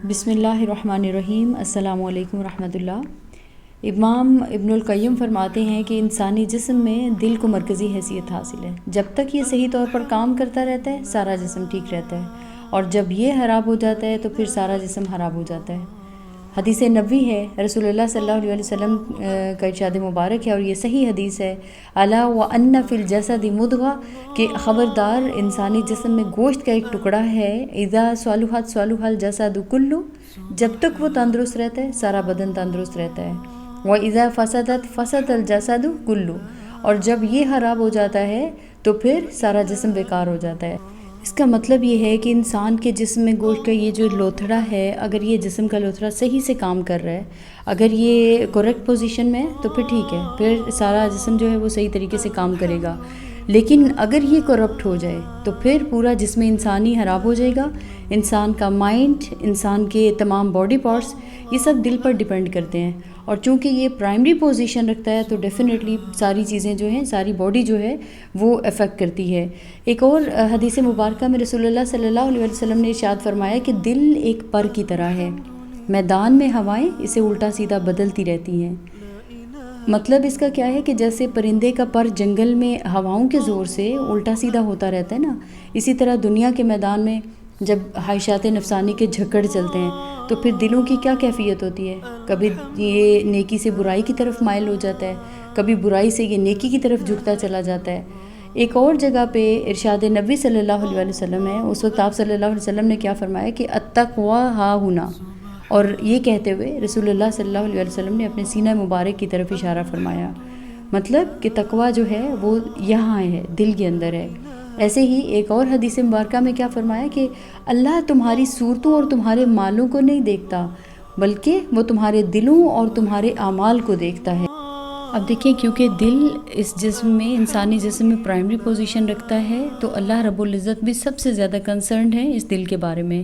بسم اللہ الرحمن الرحیم۔ السلام علیکم ورحمۃ اللہ۔ امام ابن القیم فرماتے ہیں کہ انسانی جسم میں دل کو مرکزی حیثیت حاصل ہے۔ جب تک یہ صحیح طور پر کام کرتا رہتا ہے سارا جسم ٹھیک رہتا ہے، اور جب یہ خراب ہو جاتا ہے تو پھر سارا جسم خراب ہو جاتا ہے۔ حدیث نبوی ہے، رسول اللہ صلی اللہ علیہ وسلم کا ارشاد مبارک ہے، اور یہ صحیح حدیث ہے، الا وان فی الجسد مضغہ، کہ خبردار انسانی جسم میں گوشت کا ایک ٹکڑا ہے، اذا صلحت صلح الجسد کلہ، جب تک وہ تندرست رہتا ہے سارا بدن تندرست رہتا ہے، واذا فسدت فسد الجسد کلہ، اور جب یہ خراب ہو جاتا ہے تو پھر سارا جسم بیکار ہو جاتا ہے۔ اس کا مطلب یہ ہے کہ انسان کے جسم میں گوشت کا یہ جو لوتھڑا ہے، اگر یہ جسم کا لوتھڑا صحیح سے کام کر رہا ہے، اگر یہ کریکٹ پوزیشن میں ہے تو پھر ٹھیک ہے، پھر سارا جسم جو ہے وہ صحیح طریقے سے کام کرے گا۔ لیکن اگر یہ کرپٹ ہو جائے تو پھر پورا جسم انسانی خراب ہو جائے گا۔ انسان کا مائنڈ، انسان کے تمام باڈی پارٹس، یہ سب دل پر ڈیپینڈ کرتے ہیں، اور چونکہ یہ پرائمری پوزیشن رکھتا ہے تو ڈیفینیٹلی ساری چیزیں جو ہیں، ساری باڈی جو ہے وہ افیکٹ کرتی ہے۔ ایک اور حدیث مبارکہ میں رسول اللہ صلی اللہ علیہ وسلم نے ارشاد فرمایا کہ دل ایک پر کی طرح ہے، میدان میں ہوائیں اسے الٹا سیدھا بدلتی رہتی ہیں۔ مطلب اس کا کیا ہے کہ جیسے پرندے کا پر جنگل میں ہواؤں کے زور سے الٹا سیدھا ہوتا رہتا ہے نا، اسی طرح دنیا کے میدان میں جب خواہشات نفسانی کے جھکڑ چلتے ہیں تو پھر دلوں کی کیا کیفیت ہوتی ہے، کبھی یہ نیکی سے برائی کی طرف مائل ہو جاتا ہے، کبھی برائی سے یہ نیکی کی طرف جھکتا چلا جاتا ہے۔ ایک اور جگہ پہ ارشاد نبی صلی اللہ علیہ وسلم ہے، اس وقت آپ صلی اللہ علیہ وسلم نے کیا فرمایا کہ التقویٰ ہا ہنا، اور یہ کہتے ہوئے رسول اللہ صلی اللہ علیہ وسلم نے اپنے سینہ مبارک کی طرف اشارہ فرمایا، مطلب کہ تقویٰ جو ہے وہ یہاں ہے، دل کے اندر ہے۔ ایسے ہی ایک اور حدیث مبارکہ میں کیا فرمایا کہ اللہ تمہاری صورتوں اور تمہارے مالوں کو نہیں دیکھتا، بلکہ وہ تمہارے دلوں اور تمہارے اعمال کو دیکھتا ہے۔ اب دیکھیں، کیونکہ دل اس جسم میں، انسانی جسم میں پرائمری پوزیشن رکھتا ہے تو اللہ رب العزت بھی سب سے زیادہ کنسرنڈ ہیں اس دل کے بارے میں۔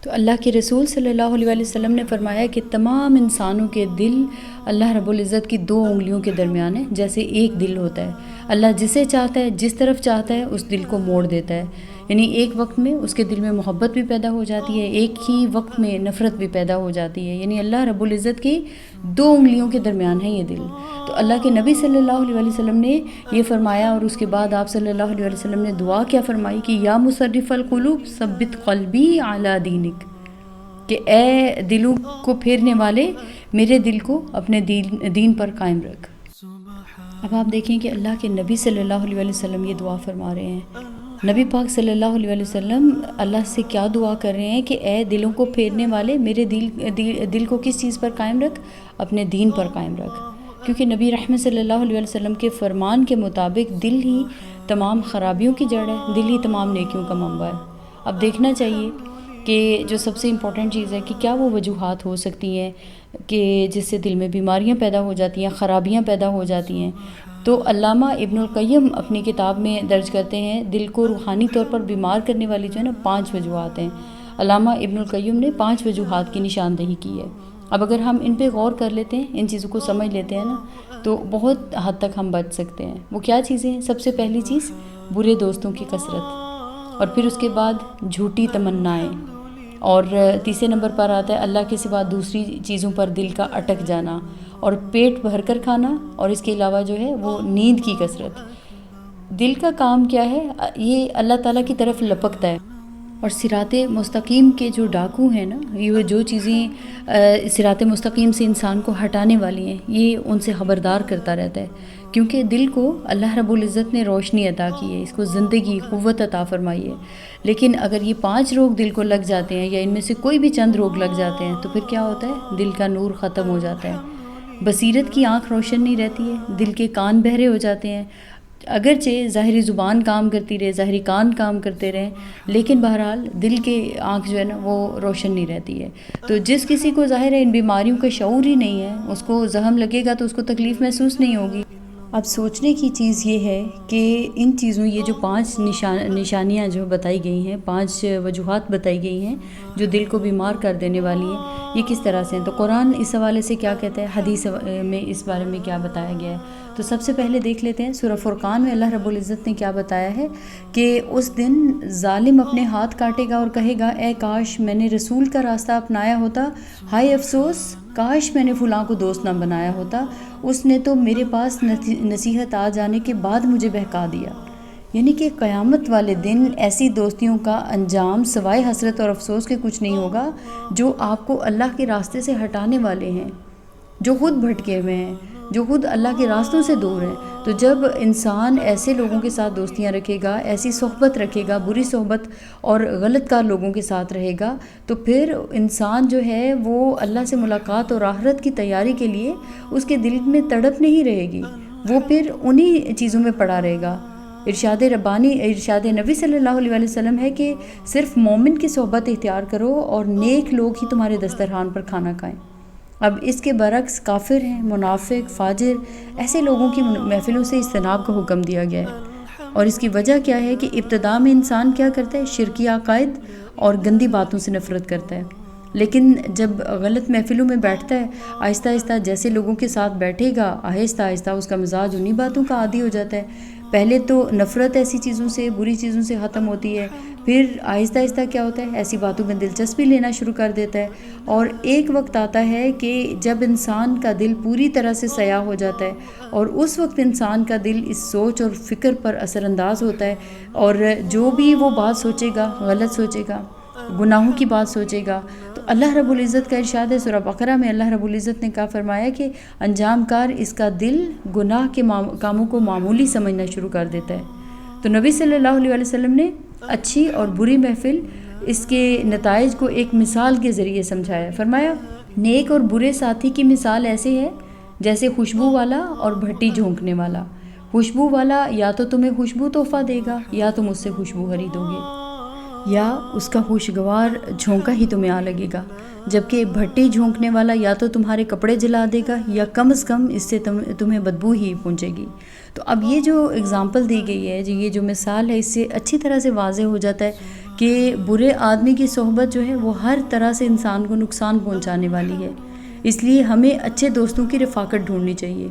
تو اللہ کے رسول صلی اللہ علیہ وسلم نے فرمایا کہ تمام انسانوں کے دل اللہ رب العزت کی 2 انگلیوں کے درمیان ہے، جیسے ایک دل ہوتا ہے۔ اللہ جسے چاہتا ہے، جس طرف چاہتا ہے اس دل کو موڑ دیتا ہے، یعنی ایک وقت میں اس کے دل میں محبت بھی پیدا ہو جاتی ہے، ایک ہی وقت میں نفرت بھی پیدا ہو جاتی ہے، یعنی اللہ رب العزت کی 2 انگلیوں کے درمیان ہے یہ دل۔ تو اللہ کے نبی صلی اللہ علیہ وسلم نے یہ فرمایا، اور اس کے بعد آپ صلی اللہ علیہ وسلم نے دعا کیا فرمائی کہ یا مصرف القلوب ثبت قلبی علی دینک، کہ اے دلوں کو پھیرنے والے میرے دل کو اپنے دین پر قائم رکھ۔ اب آپ دیکھیں کہ اللہ کے نبی صلی اللہ علیہ وسلم یہ دعا فرما رہے ہیں۔ نبی پاک صلی اللہ علیہ وسلم اللہ سے کیا دعا کر رہے ہیں کہ اے دلوں کو پھیرنے والے میرے دل کو کس چیز پر قائم رکھ؟ اپنے دین پر قائم رکھ، کیونکہ نبی رحمت صلی اللہ علیہ وسلم کے فرمان کے مطابق دل ہی تمام خرابیوں کی جڑ ہے، دل ہی تمام نیکیوں کا منبع ہے۔ اب دیکھنا چاہیے کہ جو سب سے امپورٹنٹ چیز ہے کہ کیا وہ وجوہات ہو سکتی ہیں کہ جس سے دل میں بیماریاں پیدا ہو جاتی ہیں، خرابیاں پیدا ہو جاتی ہیں۔ تو علامہ ابن القیم اپنی کتاب میں درج کرتے ہیں دل کو روحانی طور پر بیمار کرنے والی جو ہے نا 5 وجوہات ہیں۔ علامہ ابن القیم نے 5 وجوہات کی نشاندہی کی ہے۔ اب اگر ہم ان پہ غور کر لیتے ہیں، ان چیزوں کو سمجھ لیتے ہیں نا، تو بہت حد تک ہم بچ سکتے ہیں۔ وہ کیا چیزیں ہیں؟ سب سے پہلی چیز برے دوستوں کی کثرت، اور پھر اس کے بعد جھوٹی تمنائیں، اور تیسرے نمبر پر آتا ہے اللہ کے سوا دوسری چیزوں پر دل کا اٹک جانا، اور پیٹ بھر کر کھانا، اور اس کے علاوہ جو ہے وہ نیند کی کثرت۔ دل کا کام کیا ہے؟ یہ اللہ تعالیٰ کی طرف لپکتا ہے، اور صراط مستقیم کے جو ڈاکو ہیں نا، یہ جو چیزیں صراط مستقیم سے انسان کو ہٹانے والی ہیں، یہ ان سے خبردار کرتا رہتا ہے، کیونکہ دل کو اللہ رب العزت نے روشنی عطا کی ہے، اس کو زندگی، قوت عطا فرمائی ہے۔ لیکن اگر یہ 5 روگ دل کو لگ جاتے ہیں، یا ان میں سے کوئی بھی چند روگ لگ جاتے ہیں، تو پھر کیا ہوتا ہے؟ دل کا نور ختم ہو جاتا ہے، بصیرت کی آنکھ روشن نہیں رہتی ہے، دل کے کان بہرے ہو جاتے ہیں۔ اگرچہ ظاہری زبان کام کرتی رہے، ظاہری کان کام کرتے رہیں، لیکن بہرحال دل کے آنکھ جو ہے نا وہ روشن نہیں رہتی ہے۔ تو جس کسی کو ظاہر ہے ان بیماریوں کا شعور ہی نہیں ہے، اس کو زخم لگے گا تو اس کو تکلیف محسوس نہیں ہوگی، اب سوچنے کی چیز یہ ہے کہ ان چیزوں یہ جو 5 نشانیاں جو بتائی گئی ہیں، 5 وجوہات بتائی گئی ہیں جو دل کو بیمار کر دینے والی ہیں، یہ کس طرح سے ہیں؟ تو قرآن اس حوالے سے کیا کہتا ہے، حدیث میں اس بارے میں کیا بتایا گیا ہے؟ تو سب سے پہلے دیکھ لیتے ہیں سورہ فرقان میں اللہ رب العزت نے کیا بتایا ہے کہ اس دن ظالم اپنے ہاتھ کاٹے گا اور کہے گا اے کاش میں نے رسول کا راستہ اپنایا ہوتا، ہائے افسوس کاش میں نے فلاں کو دوست نہ بنایا ہوتا، اس نے تو میرے پاس نصیحت آ جانے کے بعد مجھے بہکا دیا۔ یعنی کہ قیامت والے دن ایسی دوستیوں کا انجام سوائے حسرت اور افسوس کے کچھ نہیں ہوگا جو آپ کو اللہ کے راستے سے ہٹانے والے ہیں، جو خود بھٹکے ہوئے ہیں، جو خود اللہ کے راستوں سے دور ہیں۔ تو جب انسان ایسے لوگوں کے ساتھ دوستیاں رکھے گا، ایسی صحبت رکھے گا، بری صحبت اور غلط کار لوگوں کے ساتھ رہے گا، تو پھر انسان جو ہے وہ اللہ سے ملاقات اور آخرت کی تیاری کے لیے اس کے دل میں تڑپ نہیں رہے گی، وہ پھر انہی چیزوں میں پڑا رہے گا۔ ارشاد ربانی، ارشاد نبی صلی اللہ علیہ وسلم ہے کہ صرف مومن کی صحبت اختیار کرو اور نیک لوگ ہی تمہارے دسترخوان پر کھانا کھائیں۔ اب اس کے برعکس کافر ہیں، منافق، فاجر، ایسے لوگوں کی محفلوں سے اجتناب کا حکم دیا گیا ہے۔ اور اس کی وجہ کیا ہے کہ ابتدا میں انسان کیا کرتا ہے، شرکی عقائد اور گندی باتوں سے نفرت کرتا ہے، لیکن جب غلط محفلوں میں بیٹھتا ہے، آہستہ آہستہ جیسے لوگوں کے ساتھ بیٹھے گا، آہستہ آہستہ اس کا مزاج انہی باتوں کا عادی ہو جاتا ہے۔ پہلے تو نفرت ایسی چیزوں سے، بری چیزوں سے ختم ہوتی ہے، پھر آہستہ آہستہ کیا ہوتا ہے، ایسی باتوں میں دلچسپی لینا شروع کر دیتا ہے، اور ایک وقت آتا ہے کہ جب انسان کا دل پوری طرح سے سیاہ ہو جاتا ہے، اور اس وقت انسان کا دل اس سوچ اور فکر پر اثر انداز ہوتا ہے، اور جو بھی وہ بات سوچے گا، غلط سوچے گا، گناہوں کی بات سوچے گا۔ تو اللہ رب العزت کا ارشاد ہے سورہ بقرہ میں، اللہ رب العزت نے کہا فرمایا کہ انجام کار اس کا دل گناہ کے کاموں کو معمولی سمجھنا شروع کر دیتا ہے۔ تو نبی صلی اللہ علیہ وسلم نے اچھی اور بری محفل، اس کے نتائج کو ایک مثال کے ذریعے سمجھایا۔ فرمایا نیک اور برے ساتھی کی مثال ایسے ہے جیسے خوشبو والا اور بھٹی جھونکنے والا۔ خوشبو والا یا تو تمہیں خوشبو تحفہ دے گا یا تم اس سے خوشبو خریدو گے، یا اس کا خوشگوار جھونکا ہی تمہیں آ لگے گا، جبکہ بھٹی جھونکنے والا یا تو تمہارے کپڑے جلا دے گا یا کم از کم اس سے تمہیں بدبو ہی پہنچے گی۔ تو اب یہ جو اگزامپل دی گئی ہے، یہ جو مثال ہے، اس سے اچھی طرح سے واضح ہو جاتا ہے کہ برے آدمی کی صحبت جو ہے وہ ہر طرح سے انسان کو نقصان پہنچانے والی ہے۔ اس لیے ہمیں اچھے دوستوں کی رفاقت ڈھونڈنی چاہیے۔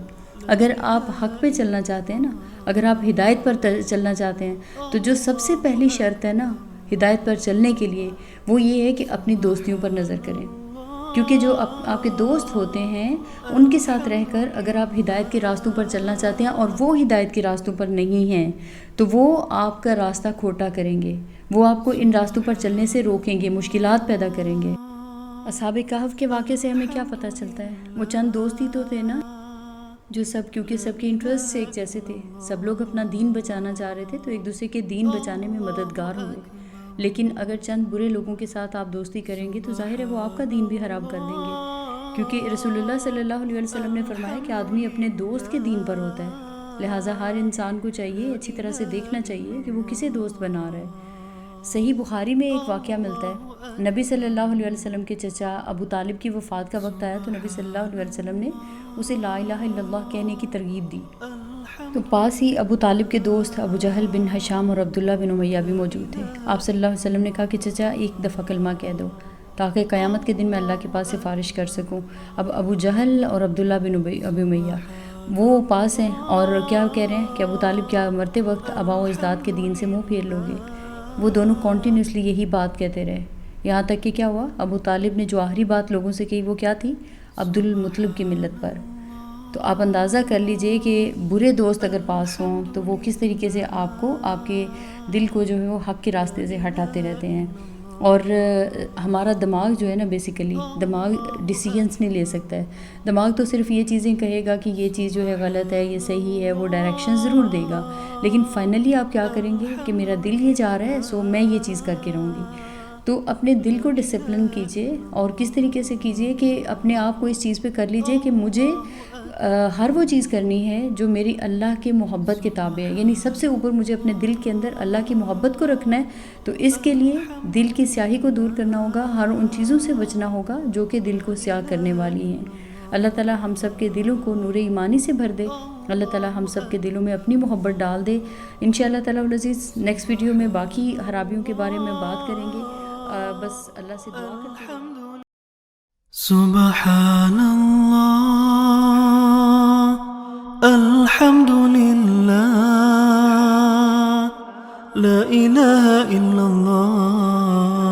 اگر آپ حق پہ چلنا چاہتے ہیں نا، اگر آپ ہدایت پر چلنا چاہتے ہیں، تو جو سب سے پہلی شرط ہے نا ہدایت پر چلنے کے لیے، وہ یہ ہے کہ اپنی دوستیوں پر نظر کریں، کیونکہ جو آپ کے دوست ہوتے ہیں ان کے ساتھ رہ کر اگر آپ ہدایت کے راستوں پر چلنا چاہتے ہیں اور وہ ہدایت کے راستوں پر نہیں ہیں، تو وہ آپ کا راستہ کھوٹا کریں گے، وہ آپ کو ان راستوں پر چلنے سے روکیں گے، مشکلات پیدا کریں گے۔ اصحاب کہف کے واقعے سے ہمیں کیا پتہ چلتا ہے؟ وہ چند دوست ہی تو تھے نا جو کیونکہ سب کے انٹرسٹ سے ایک جیسے تھے، سب لوگ اپنا دین بچانا چاہ رہے تھے، تو ایک دوسرے کے دین بچانے میں مددگار ہوئے۔ لیکن اگر چند برے لوگوں کے ساتھ آپ دوستی کریں گے تو ظاہر ہے وہ آپ کا دین بھی خراب کر دیں گے، کیونکہ رسول اللہ صلی اللہ علیہ وسلم نے فرمایا کہ آدمی اپنے دوست کے دین پر ہوتا ہے، لہٰذا ہر انسان کو چاہیے، اچھی طرح سے دیکھنا چاہیے کہ وہ کسے دوست بنا رہا ہے۔ صحیح بخاری میں ایک واقعہ ملتا ہے، نبی صلی اللہ علیہ وسلم کے چچا ابو طالب کی وفات کا وقت آیا تو نبی صلی اللہ علیہ وسلم نے اسے لا الہ الا اللہ کہنے کی ترغیب دی، تو پاس ہی ابو طالب کے دوست ابو جہل بن ہشام اور عبداللہ بن امیہ بھی موجود تھے۔ آپ صلی اللہ علیہ وسلم نے کہا کہ چچا ایک دفعہ کلمہ کہہ دو تاکہ قیامت کے دن میں اللہ کے پاس سفارش کر سکوں۔ اب ابو جہل اور عبداللہ بن ابی امیہ وہ پاس ہیں اور کیا کہہ رہے ہیں کہ ابو طالب کیا مرتے وقت آباء و اجداد کے دین سے منہ پھیر لو گے؟ وہ دونوں کنٹینیوسلی یہی بات کہتے رہے، یہاں تک کہ کیا ہوا، ابو طالب نے جو آخری بات لوگوں سے کہی وہ کیا تھی، عبد المطلب کی ملت پر۔ تو آپ اندازہ کر لیجئے کہ برے دوست اگر پاس ہوں تو وہ کس طریقے سے آپ کو، آپ کے دل کو جو ہے وہ حق کے راستے سے ہٹاتے رہتے ہیں۔ اور ہمارا دماغ جو ہے نا، بیسیکلی دماغ ڈیسیژنس نہیں لے سکتا ہے، دماغ تو صرف یہ چیزیں کہے گا کہ یہ چیز جو ہے غلط ہے، یہ صحیح ہے، وہ ڈائریکشن ضرور دے گا، لیکن فائنلی آپ کیا کریں گے کہ میرا دل یہ جا رہا ہے سو میں یہ چیز کر کے رہوں گی۔ تو اپنے دل کو ڈسپلن کیجئے، اور کس طریقے سے کیجئے کہ اپنے آپ کو اس چیز پہ کر لیجئے کہ مجھے ہر وہ چیز کرنی ہے جو میری اللہ کے محبت کے تابع ہے، یعنی سب سے اوپر مجھے اپنے دل کے اندر اللہ کی محبت کو رکھنا ہے۔ تو اس کے لیے دل کی سیاہی کو دور کرنا ہوگا، ہر ان چیزوں سے بچنا ہوگا جو کہ دل کو سیاہ کرنے والی ہیں۔ اللہ تعالی ہم سب کے دلوں کو نور ایمانی سے بھر دے۔ اللہ تعالی ہم سب کے دلوں میں اپنی محبت ڈال دے. انشاءاللہ تعالی العزیز نیکسٹ ویڈیو میں باقی خرابیوں کے بارے میں بات کریں گے. بس اللہ سے دعا کرتے ہیں. سبحان اللہ الحمد للہ لا الہ الا اللہ